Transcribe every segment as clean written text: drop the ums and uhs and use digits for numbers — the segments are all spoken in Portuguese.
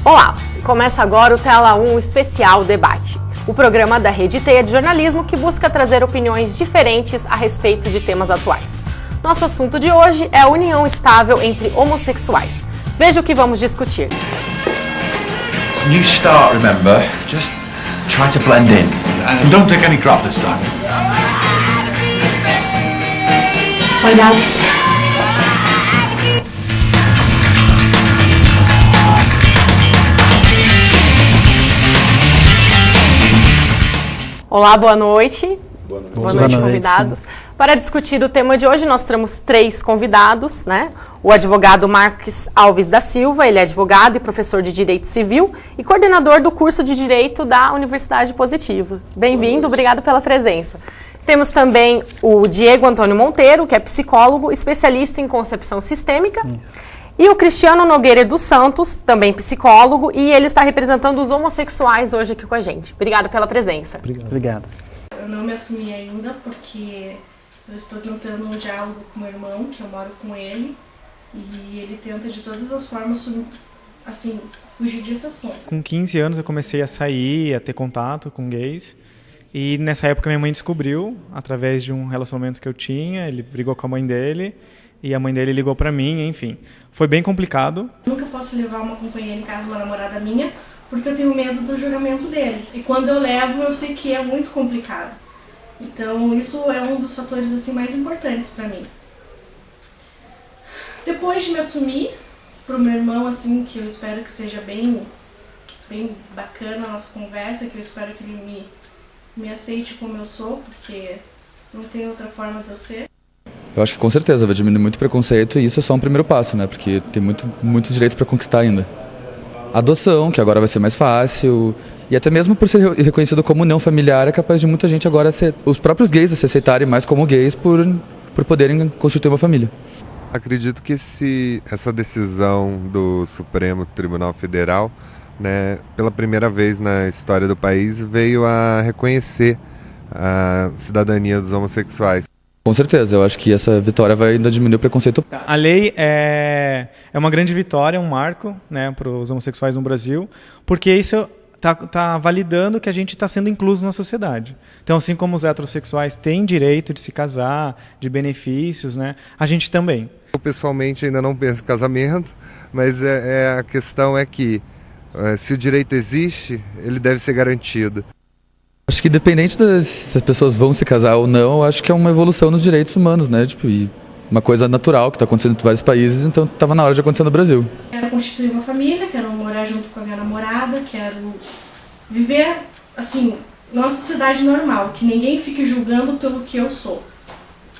Olá, começa agora o Tela 1 Especial Debate, o programa da Rede Teia de Jornalismo que busca trazer opiniões diferentes a respeito de temas atuais. Nosso assunto de hoje é a união estável entre homossexuais. Veja o que vamos discutir. New start, remember? Just try to blend in. And don't take any crap this time. Oi, Alex. Olá, boa noite. Boa noite, convidados. Para discutir o tema de hoje, nós temos 3 convidados, né? O advogado Marques Alves da Silva, ele é advogado e professor de Direito Civil e coordenador do curso de Direito da Universidade Positiva. Bem-vindo, obrigado pela presença. Temos também o Diego Antônio Monteiro, que é psicólogo, especialista em concepção sistêmica. Isso. E o Cristiano Nogueira dos Santos, também psicólogo, e ele está representando os homossexuais hoje aqui com a gente. Obrigado pela presença. Obrigado. Eu não me assumi ainda porque eu estou tentando um diálogo com meu irmão, que eu moro com ele, e ele tenta de todas as formas, assim, fugir desse assunto. Com 15 anos eu comecei a sair, a ter contato com gays, e nessa época minha mãe descobriu, através de um relacionamento que eu tinha, ele brigou com a mãe dele, e a mãe dele ligou pra mim, enfim. Foi bem complicado. Nunca posso levar uma companheira em casa, uma namorada minha, porque eu tenho medo do julgamento dele. E quando eu levo, eu sei que é muito complicado. Então, isso é um dos fatores assim mais importantes pra mim. Depois de me assumir pro meu irmão, assim, que eu espero que seja bem bacana a nossa conversa, que eu espero que ele me aceite como eu sou, porque não tem outra forma de eu ser. Eu acho que com certeza vai diminuir muito preconceito e isso é só um primeiro passo, né? Porque tem muitos direitos para conquistar ainda. Adoção, que agora vai ser mais fácil, e até mesmo por ser reconhecido como união familiar, é capaz de muita gente agora os próprios gays se aceitarem mais como gays por poderem constituir uma família. Acredito que essa decisão do Supremo Tribunal Federal, né, pela primeira vez na história do país, veio a reconhecer a cidadania dos homossexuais. Com certeza, eu acho que essa vitória vai ainda diminuir o preconceito. A lei é uma grande vitória, um marco, né, para os homossexuais no Brasil, porque isso tá validando que a gente está sendo incluso na sociedade. Então, assim como os heterossexuais têm direito de se casar, de benefícios, né, a gente também. Eu pessoalmente ainda não penso em casamento, mas a questão é que se o direito existe, ele deve ser garantido. Acho que independente se as pessoas vão se casar ou não, eu acho que é uma evolução nos direitos humanos, né? Tipo, e uma coisa natural que está acontecendo em vários países, então estava na hora de acontecer no Brasil. Quero constituir uma família, quero morar junto com a minha namorada, quero viver, assim, numa sociedade normal, que ninguém fique julgando pelo que eu sou.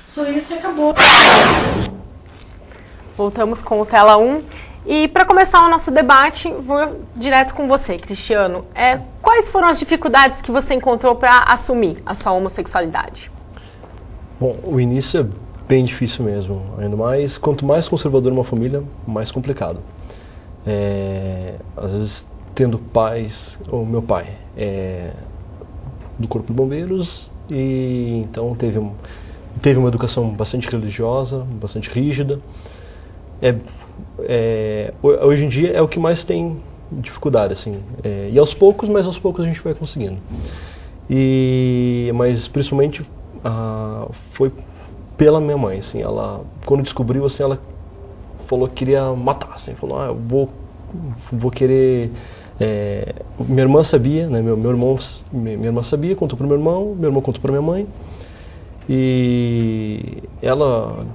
Só isso e acabou. Voltamos com o Tela 1. E para começar o nosso debate, vou direto com você, Cristiano. Quais foram as dificuldades que você encontrou para assumir a sua homossexualidade? Bom, o início é bem difícil mesmo. Ainda mais, quanto mais conservador uma família, mais complicado. Às vezes, tendo pais, ou meu pai é do Corpo de Bombeiros, e então teve uma educação bastante religiosa, bastante rígida. Hoje em dia é o que mais tem dificuldade, assim, e aos poucos a gente vai conseguindo. Mas principalmente foi pela minha mãe, assim, ela quando descobriu, assim, ela falou que queria matar, assim, falou, eu vou querer. Minha irmã sabia, né, minha irmã sabia, contou para meu irmão contou para minha mãe, e ela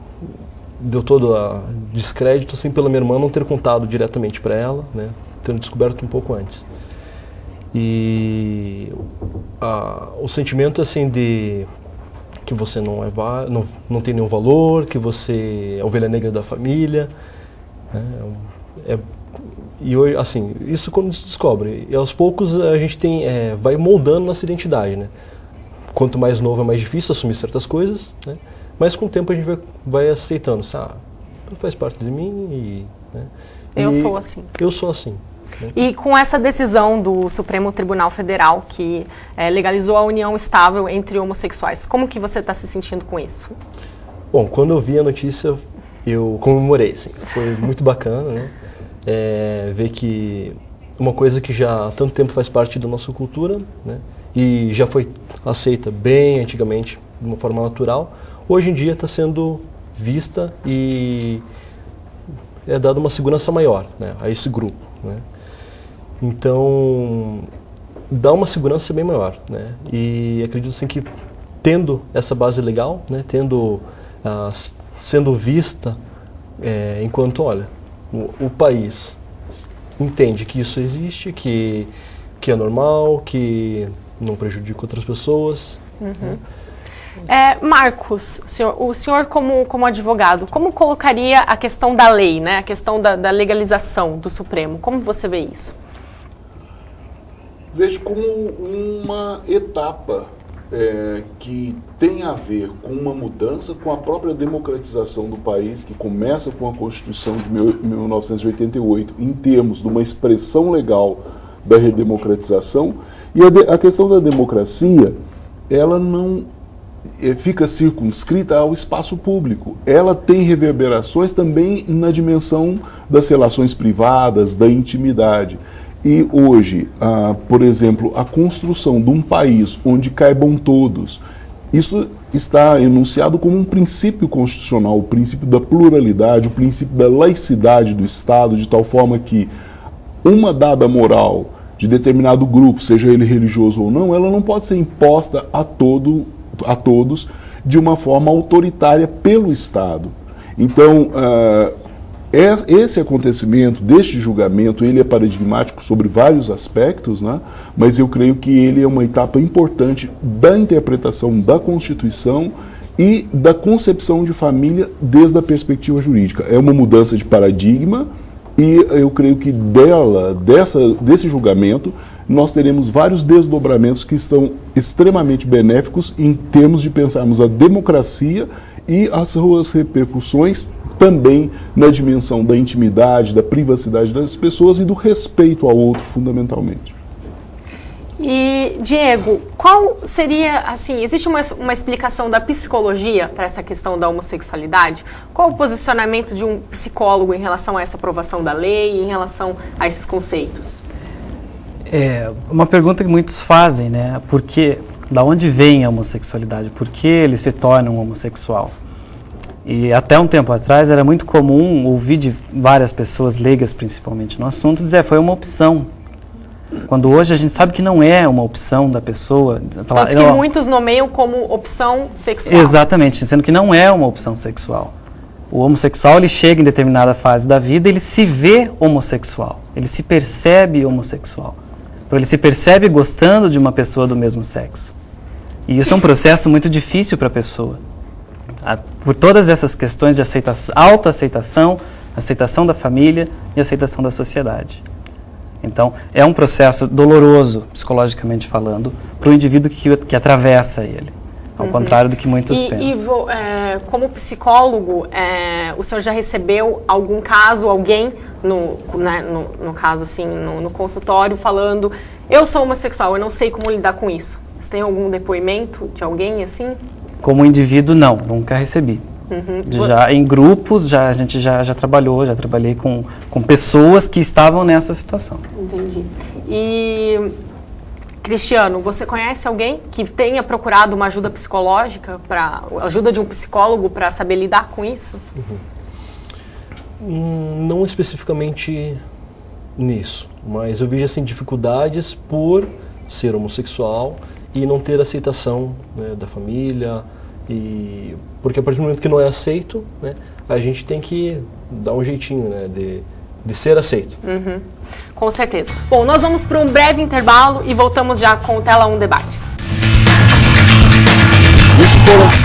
deu todo o descrédito, assim, pela minha irmã não ter contado diretamente para ela, né, tendo descoberto um pouco antes. E o sentimento, assim, de que você não tem nenhum valor, que você é a ovelha negra da família, né, e hoje, assim, isso quando se descobre, e aos poucos a gente vai moldando nossa identidade, né. Quanto mais novo é mais difícil assumir certas coisas, né. Mas com o tempo a gente vai aceitando, sabe? Faz parte de mim né? Eu sou assim. Eu sou assim. Né? E com essa decisão do Supremo Tribunal Federal que legalizou a união estável entre homossexuais, como que você está se sentindo com isso? Bom, quando eu vi a notícia, eu comemorei, assim. Foi muito bacana, né? Ver que uma coisa que já há tanto tempo faz parte da nossa cultura, né? E já foi aceita bem antigamente, de uma forma natural, hoje em dia está sendo vista e é dada uma segurança maior, né, a esse grupo, né? Então, dá uma segurança bem maior, né? E acredito assim que tendo essa base legal, né, sendo vista enquanto, olha, o país entende que isso existe, que é normal, que não prejudica outras pessoas. Uhum. Marcos, o senhor como advogado, como colocaria a questão da lei, né, a questão da legalização do Supremo? Como você vê isso? Vejo como uma etapa que tem a ver com uma mudança, com a própria democratização do país, que começa com a Constituição de 1988, em termos de uma expressão legal da redemocratização. E a questão da democracia, ela não fica circunscrita ao espaço público. Ela tem reverberações também na dimensão das relações privadas, da intimidade. E hoje, por exemplo, a construção de um país onde caibam todos, isso está enunciado como um princípio constitucional, o princípio da pluralidade, o princípio da laicidade do Estado, de tal forma que uma dada moral de determinado grupo, seja ele religioso ou não, ela não pode ser imposta a todos de uma forma autoritária pelo Estado. Então, esse acontecimento, deste julgamento, ele é paradigmático sobre vários aspectos, né? Mas eu creio que ele é uma etapa importante da interpretação da Constituição e da concepção de família desde a perspectiva jurídica. É uma mudança de paradigma e eu creio que desse julgamento, nós teremos vários desdobramentos que estão extremamente benéficos em termos de pensarmos a democracia e as suas repercussões também na dimensão da intimidade, da privacidade das pessoas e do respeito ao outro, fundamentalmente. E, Diego, qual seria, assim, existe uma explicação da psicologia para essa questão da homossexualidade? Qual o posicionamento de um psicólogo em relação a essa aprovação da lei, em relação a esses conceitos? É uma pergunta que muitos fazem, né? Da onde vem a homossexualidade? Por que ele se torna um homossexual? E até um tempo atrás era muito comum ouvir de várias pessoas, leigas principalmente no assunto, dizer foi uma opção. Quando hoje a gente sabe que não é uma opção da pessoa. Tanto que muitos nomeiam como opção sexual. Exatamente, sendo que não é uma opção sexual. O homossexual, ele chega em determinada fase da vida, ele se vê homossexual, ele se percebe homossexual. Então ele se percebe gostando de uma pessoa do mesmo sexo. E isso é um processo muito difícil para a pessoa. Por todas essas questões de autoaceitação, aceitação da família e aceitação da sociedade. Então, é um processo doloroso, psicologicamente falando, para o indivíduo que atravessa ele, ao contrário do que muitos pensam. Como psicólogo, o senhor já recebeu algum caso, alguém, no caso assim, no consultório, falando, eu sou homossexual, eu não sei como lidar com isso. Você tem algum depoimento de alguém assim? Como indivíduo, não, nunca recebi. Já em grupos, a gente já trabalhei com pessoas que estavam nessa situação. Entendi. E, Cristiano, você conhece alguém que tenha procurado uma ajuda psicológica, ajuda de um psicólogo para saber lidar com isso? Não especificamente nisso, mas eu vejo assim, dificuldades por ser homossexual e não ter aceitação, né, da família, porque a partir do momento que não é aceito, né, a gente tem que dar um jeitinho, né, de ser aceito. Com certeza. Bom, nós vamos para um breve intervalo e voltamos já com o Tela 1 Debates. Isso foram